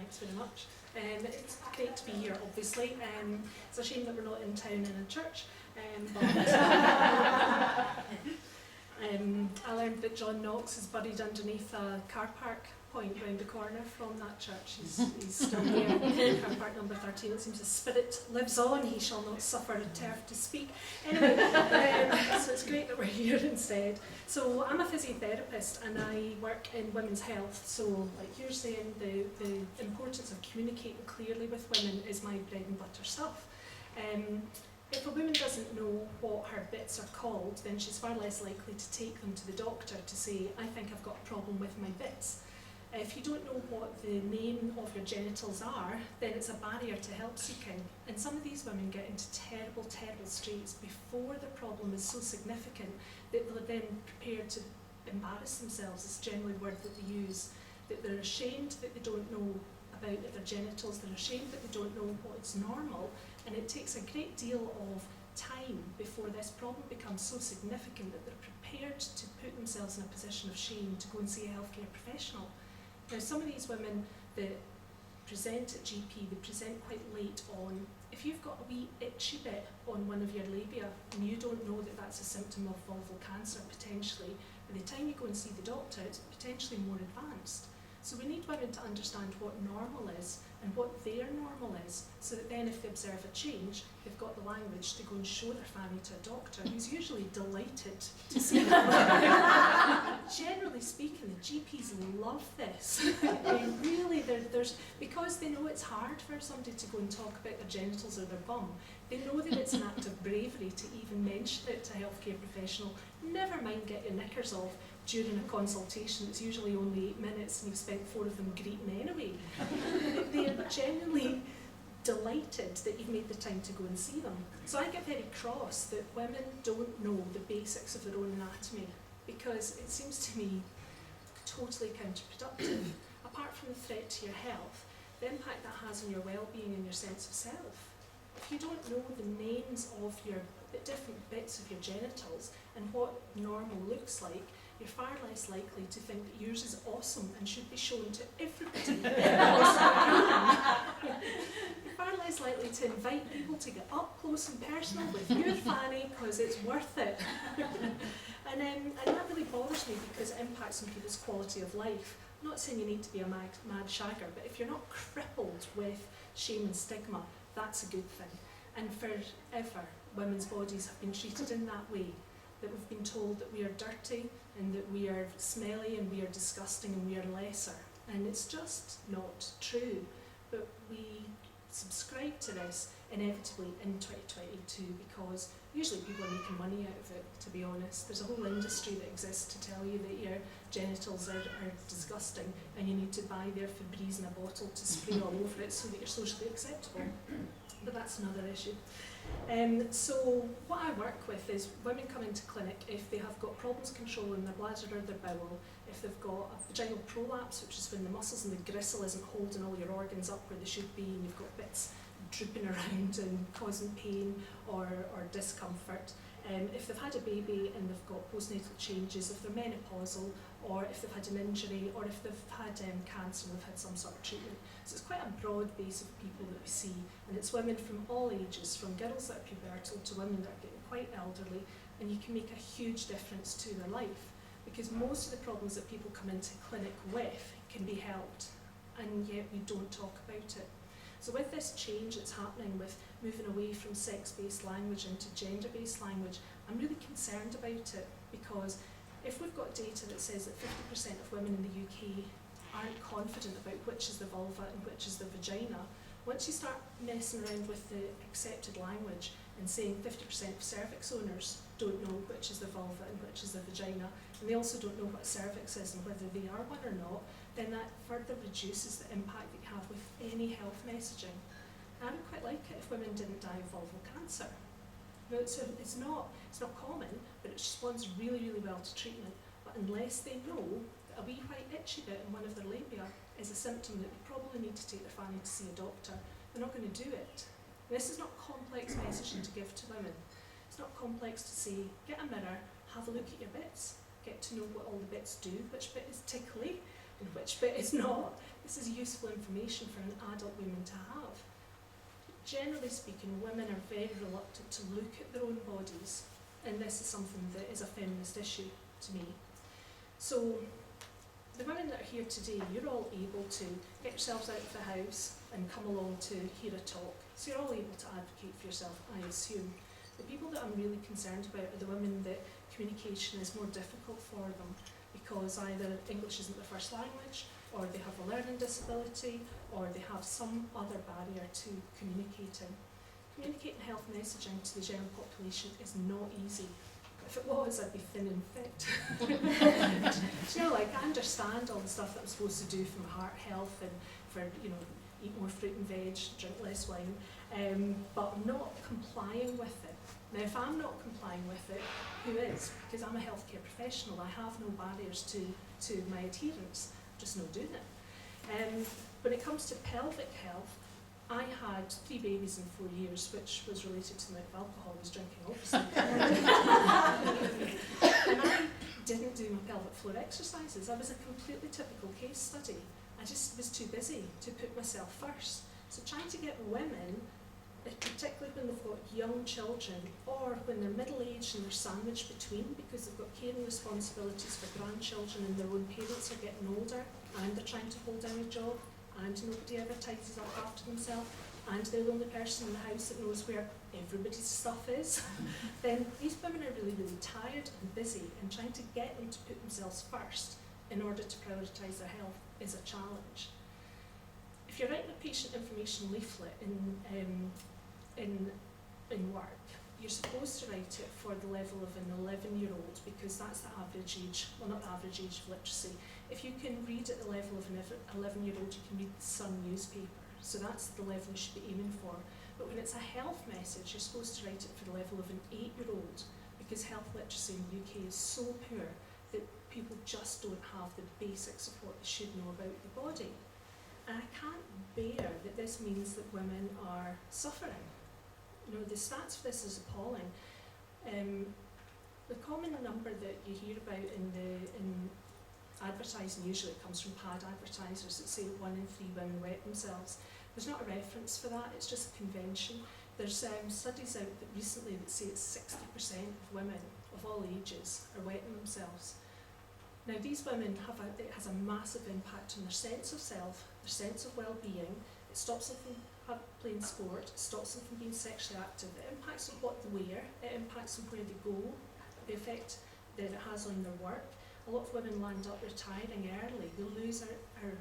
thanks very much. It's great to be here, obviously. It's a shame that we're not in town in a church, but I learned that John Knox is buried underneath a car park point round the corner from that church. He's still there, car park number 13. It seems his spirit lives on, he shall not suffer a turf to speak. Anyway, so it's great that we're here instead. So I'm a physiotherapist and I work in women's health. So like you're saying, the importance of communicating clearly with women is my bread and butter stuff. If a woman doesn't know what her bits are called, then she's far less likely to take them to the doctor to say, I think I've got a problem with my bits. If you don't know what the name of your genitals are, then it's a barrier to help seeking. And some of these women get into terrible, terrible straits before the problem is so significant that they're then prepared to embarrass themselves, is generally the word that they use. That they're ashamed that they don't know about their genitals, they're ashamed that they don't know what's normal, and it takes a great deal of time before this problem becomes so significant that they're prepared to put themselves in a position of shame to go and see a healthcare professional. Now, some of these women that present at GP, they present quite late on. If you've got a wee itchy bit on one of your labia and you don't know that that's a symptom of vulval cancer potentially, by the time you go and see the doctor, it's potentially more advanced. So we need women to understand what normal is and what their normal is, so that then if they observe a change, they've got the language to go and show their family to a doctor who's usually delighted to see them. Generally speaking, the GPs love this. Really, there's because they know it's hard for somebody to go and talk about their genitals or their bum. They know that it's an act of bravery to even mention it to a healthcare professional. Never mind get your knickers off during a consultation. It's usually only 8 minutes and you've spent 4 of them greeting anyway. They are genuinely delighted that you've made the time to go and see them. So I get very cross that women don't know the basics of their own anatomy, because it seems to me totally counterproductive. Apart from the threat to your health, the impact that has on your well-being and your sense of self. If you don't know the names of your different bits of your genitals and what normal looks like, you're far less likely to think that yours is awesome and should be shown to everybody. You're far less likely to invite people to get up close and personal with your fanny because it's worth it. And that really bothers me because it impacts on people's quality of life. I'm not saying you need to be a mad shagger, but if you're not crippled with shame and stigma, that's a good thing. And forever, women's bodies have been treated in that way, that we've been told that we are dirty and that we are smelly and we are disgusting and we are lesser. And it's just not true. But we subscribe to this inevitably in 2022 because usually people are making money out of it, to be honest. There's a whole industry that exists to tell you that your genitals are disgusting and you need to buy their Febreze in a bottle to spray all over it so that you're socially acceptable. But that's another issue. So what I work with is women come into clinic if they have got problems controlling their bladder or their bowel, if they've got a vaginal prolapse, which is when the muscles and the gristle isn't holding all your organs up where they should be and you've got bits drooping around and causing pain or discomfort. If they've had a baby and they've got postnatal changes, if they're menopausal, or if they've had an injury, or if they've had cancer and they've had some sort of treatment. So it's quite a broad base of people that we see, and it's women from all ages, from girls that are pubertal to women that are getting quite elderly, and you can make a huge difference to their life, because most of the problems that people come into clinic with can be helped, and yet we don't talk about it. So with this change that's happening with moving away from sex-based language into gender-based language, I'm really concerned about it, because if we've got data that says that 50% of women in the UK aren't confident about which is the vulva and which is the vagina, once you start messing around with the accepted language and saying 50% of cervix owners don't know which is the vulva and which is the vagina, and they also don't know what cervix is and whether they are one or not, then that further reduces the impact that you have with any health messaging. I would quite like it if women didn't die of vulval cancer. No, it's not common, but it responds really, really well to treatment. But unless they know that a wee white itchy bit in one of their labia is a symptom that they probably need to take their family to see a doctor, they're not going to do it. This is not complex messaging to give to women. It's not complex to say, get a mirror, have a look at your bits, get to know what all the bits do, which bit is tickly and which bit is not. this is useful information for an adult woman to have. Generally speaking, women are very reluctant to look at their own bodies, and this is something that is a feminist issue to me. So the women that are here today, you're all able to get yourselves out of the house and come along to hear a talk. So you're all able to advocate for yourself, I assume. The people that I'm really concerned about are the women that communication is more difficult for them because either English isn't their first language, or they have a learning disability, or they have some other barrier to communicating. Communicating health messaging to the general population is not easy. If it was, I'd be thin and fit. You know, like, I understand all the stuff that I'm supposed to do for my heart health and for, you know, eat more fruit and veg, drink less wine, but I'm not complying with it. Now, if I'm not complying with it, who is? Because I'm a healthcare professional, I have no barriers to my adherence. Just not doing it. When it comes to pelvic health, I had 3 babies in 4 years, which was related to the amount of alcohol I was drinking, obviously. And I didn't do my pelvic floor exercises. I was a completely typical case study. I just was too busy to put myself first. So trying to get women, particularly when they've got young children, or when they're middle-aged and they're sandwiched between because they've got caring responsibilities for grandchildren and their own parents are getting older, and they're trying to hold down a job, and nobody ever tidies up after themselves, and they're the only person in the house that knows where everybody's stuff is, then these women are really, really tired and busy, and trying to get them to put themselves first in order to prioritise their health is a challenge. If you're writing a patient information leaflet in work, you're supposed to write it for the level of an 11-year-old because that's the average age, well, not the average age of literacy. If you can read at the level of an 11-year-old, you can read the Sun newspaper. So that's the level you should be aiming for. But when it's a health message, you're supposed to write it for the level of an 8-year-old because health literacy in the UK is so poor that people just don't have the basics of what they should know about the body. And I can't bear that this means that women are suffering. You know, the stats for this is appalling. The common number that you hear about in advertising, usually it comes from pad advertisers that say 1 in 3 women wet themselves. There's not a reference for that, it's just a convention. There's studies out that recently that say it's 60% of women of all ages are wetting themselves. Now these women it has a massive impact on their sense of self, their sense of well-being. It stops them from playing sport, it stops them from being sexually active. It impacts on what they wear, it impacts on where they go, the effect that it has on their work. A lot of women land up retiring early. They lose our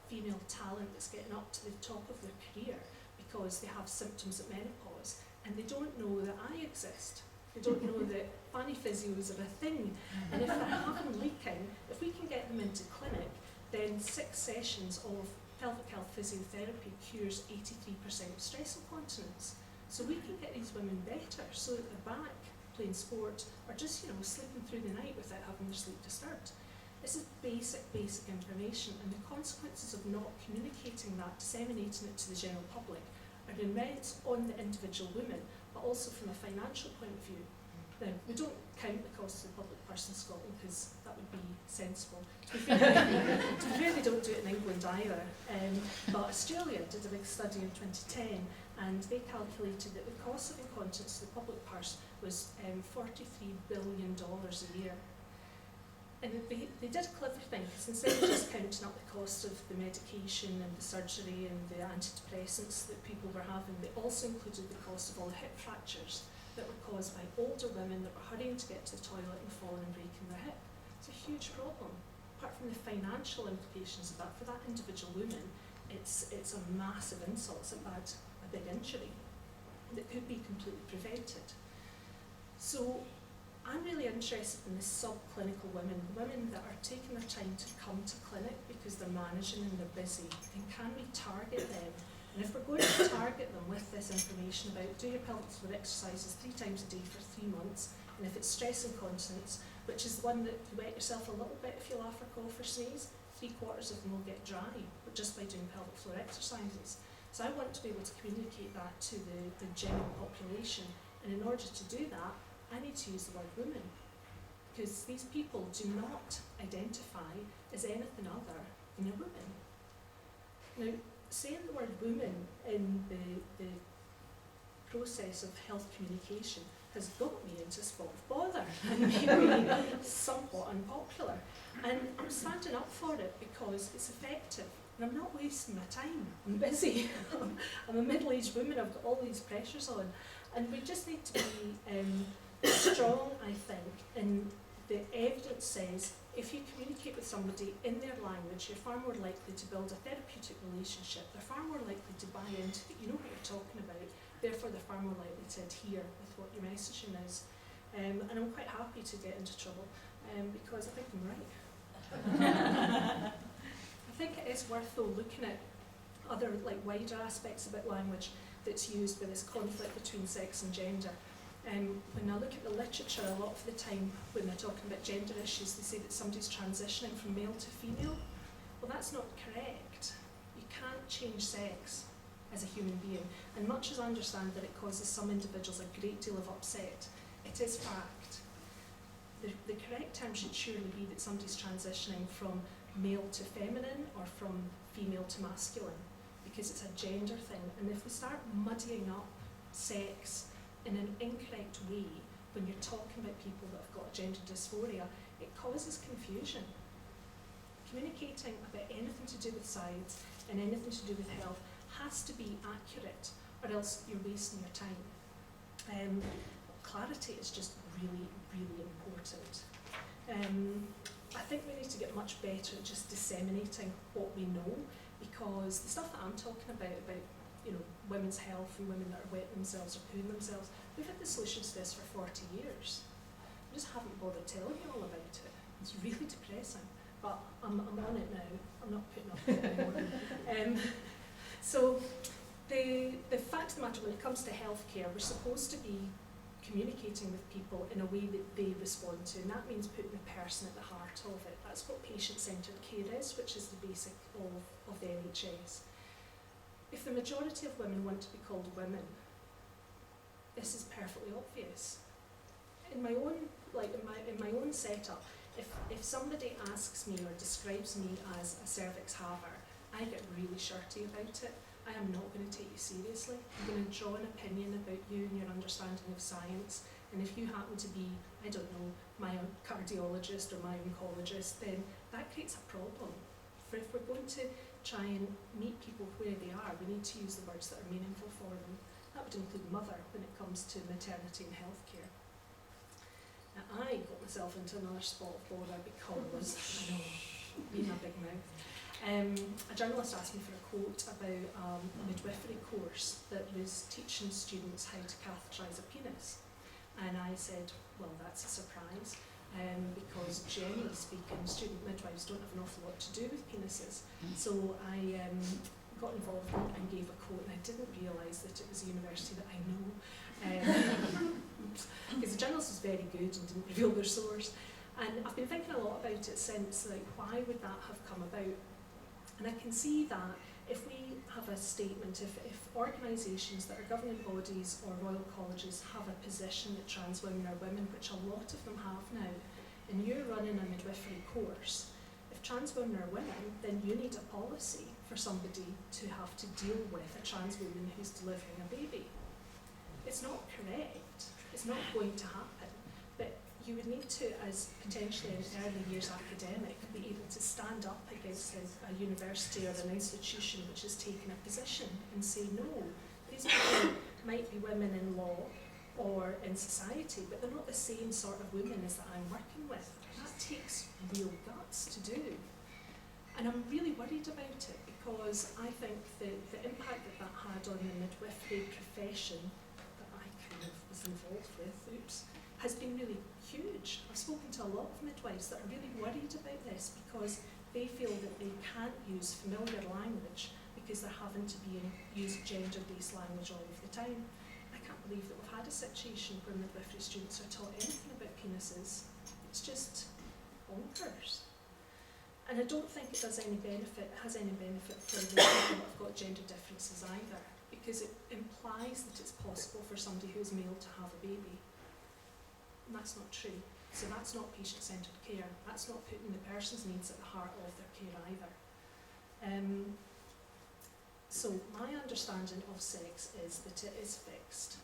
female talent that's getting up to the top of their career because they have symptoms of menopause and they don't know that I exist. They don't know that fanny physios are a thing. And if they're having leaking, if we can get them into clinic, then 6 sessions of pelvic health physiotherapy cures 83% of stress incontinence. So we can get these women better so that they're back playing sport or just, you know, sleeping through the night without having their sleep disturbed. This is basic information, and the consequences of not communicating that, disseminating it to the general public, are immense on the individual woman, but also from a financial point of view. Now, we don't count the cost of the public purse in Scotland because that would be sensible. To be fair, they don't do it in England either. But Australia did a big study in 2010, and they calculated that the cost of incontinence to the public purse was $43 billion a year. And they did a clever thing, because instead of just counting up the cost of the medication and the surgery and the antidepressants that people were having, they also included the cost of all the hip fractures that were caused by older women that were hurrying to get to the toilet and falling and breaking their hip. It's a huge problem. Apart from the financial implications of that, for that individual woman, it's a massive insult, it's a big injury that could be completely prevented. So I'm really interested in the subclinical women that are taking their time to come to clinic because they're managing and they're busy. And can we target them? And if we're going to target them with this information about do your pelvic floor exercises 3 times a day for 3 months, and if it's stress incontinence, which is the one that you wet yourself a little bit if you laugh or cough or sneeze, 3/4 of them will get dry, but just by doing pelvic floor exercises. So I want to be able to communicate that to the general population, and in order to do that, I need to use the word woman, because these people do not identify as anything other than a woman. Now, saying the word woman in the process of health communication has got me into a spot of bother and made me somewhat unpopular. And I'm standing up for it because it's effective and I'm not wasting my time. I'm busy. I'm a middle-aged woman, I've got all these pressures on. And we just need to be strong, I think, and the evidence says if you communicate with somebody in their language, you're far more likely to build a therapeutic relationship. They're far more likely to buy into it. You know what you're talking about. Therefore, they're far more likely to adhere with what your messaging is. And I'm quite happy to get into trouble because I think I'm right. I think it is worth, though, looking at other wider aspects about language that's used with this conflict between sex and gender. When I look at the literature, a lot of the time when they're talking about gender issues, they say that somebody's transitioning from male to female. Well, that's not correct. You can't change sex as a human being. And much as I understand that it causes some individuals a great deal of upset, it is fact. The correct term should surely be that somebody's transitioning from male to feminine or from female to masculine, because it's a gender thing. And if we start muddying up sex in an incorrect way when you're talking about people that have got gender dysphoria, it causes confusion. Communicating about anything to do with science and anything to do with health has to be accurate, or else you're wasting your time. Clarity is just really, really important. I think we need to get much better at just disseminating what we know, because the stuff that I'm talking about women's health and women that are wetting themselves or pooing themselves, we've had the solutions to this for 40 years. We just haven't bothered telling you all about it. It's really depressing, but I'm on it now. I'm not putting up with it anymore. So the fact of the matter, when it comes to healthcare, we're supposed to be communicating with people in a way that they respond to, and that means putting the person at the heart of it. That's what patient-centred care is, which is the basic of the NHS. If the majority of women want to be called women, this is perfectly obvious. In my own setup, if somebody asks me or describes me as a cervix haver, I get really shirty about it. I am not going to take you seriously. I'm going to draw an opinion about you and your understanding of science, and if you happen to be, I don't know, my cardiologist or my oncologist, then that creates a problem. For if we're going to try and meet people where they are, we need to use the words that are meaningful for them. That would include mother when it comes to maternity and healthcare. Now, I got myself into another spot of bother because, I know, being a big mouth. A journalist asked me for a quote about a midwifery course that was teaching students how to catheterise a penis. And I said, well, that's a surprise, because generally speaking, student midwives don't have an awful lot to do with penises. So I got involved and gave a quote, and I didn't realise that it was a university that I know. Because the journalist was very good and didn't reveal their source. And I've been thinking a lot about it since, why would that have come about? And I can see that if we have a statement, if organisations that are governing bodies or royal colleges have a position that trans women are women, which a lot of them have now, and you're running a midwifery course, if trans women are women, then you need a policy for somebody to have to deal with a trans woman who's delivering a baby. It's not correct. It's not going to happen. But you would need to, as potentially an early years academic, be able to stand up against a university or an institution which has taken a position and say, no, these people might be women in law or in society, but they're not the same sort of women as that I'm working with. That takes real guts to do. And I'm really worried about it, because I think the impact that had on the midwifery profession that I kind of was involved with, has been really huge. I've spoken to a lot of midwives that are really worried about this, because they feel that they can't use familiar language because they're having to use gender-based language all of the time. I can't believe that we've had a situation where midwifery students are taught anything about penises. It's just bonkers. And I don't think it has any benefit for the people that have got gender differences either, because it implies that it's possible for somebody who's male to have a baby. And that's not true. So that's not patient-centred care. That's not putting the person's needs at the heart of their care either. So my understanding of sex is that it is fixed,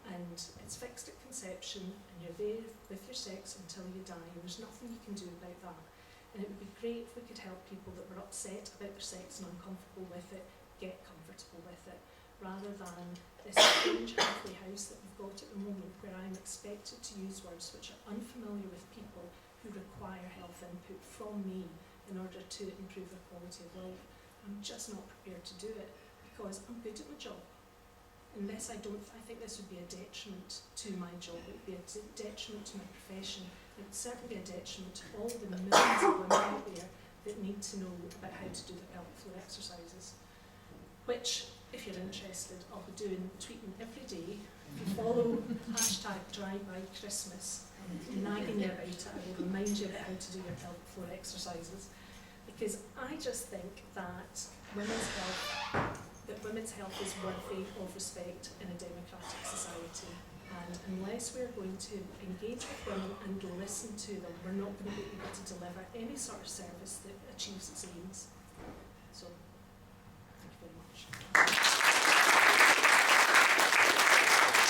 and it's fixed at conception, and you're there with your sex until you die, and there's nothing you can do about that. And it would be great if we could help people that were upset about their sex and uncomfortable with it get comfortable with it, rather than this strange halfway house that we've got at the moment, where I'm expected to use words which are unfamiliar with people who require health input from me in order to improve their quality of life. I'm just not prepared to do it because I'm good at my job. Unless I think this would be a detriment to my job. It would be a detriment to my profession. It would certainly be a detriment to all the millions of women out there that need to know about how to do the pelvic floor exercises, which, if you're interested, I'll be tweeting every day. If you follow #DriveByChristmas, nagging you about it, I will remind you about how to do your pelvic floor exercises, because I just think that women's health is worthy of respect in a democratic society, and unless we're going to engage with women and listen to them, we're not going to be able to deliver any sort of service that achieves its aims. So